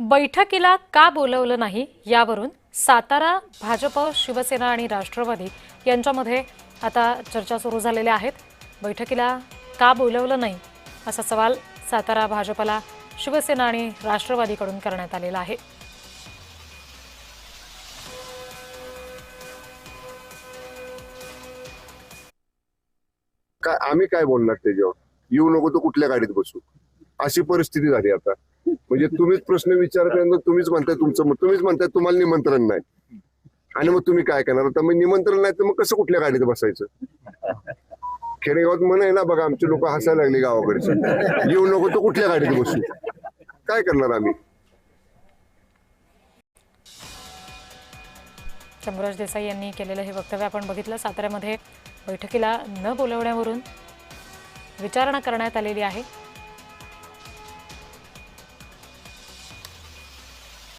बैठकीला का बोलवलं नाही यावरून सातारा भाजप, शिवसेना आणि राष्ट्रवादी यांच्यामध्ये आता चर्चा सुरू झालेल्या आहेत। बैठकीला का बोलवलं नाही असा सवाल सातारा भाजपला शिवसेना आणि राष्ट्रवादीकडून करण्यात आलेला आहे। काय आम्ही काय बोलणार त्याच्यावर? येऊ नको तर कुठल्या गाडीत बसू, अशी परिस्थिती झाली आता। म्हणजे तुम्हीच प्रश्न विचारल्यानंतर तुम्हीच म्हणताय तुम्हीच म्हणताय तुम्हाला निमंत्रण नाही, आणि मग तुम्ही काय करणार? आता मग निमंत्रण नाही तर मग कसं कुठल्या गाडीत बसायचं? खेडेगावात म्हण आहे ना बघा, आमचे लोक हसायला लागले गावाकडचे, येऊ नको तर कुठल्या गाडीत बसू, काय करणार आम्ही? शंभूराज देसाई यांनी केलेलं हे वक्तव्य आपण बघितलं। साताऱ्यामध्ये बैठकीला न बोलवण्यावरून विचारणा करण्यात आलेली आहे।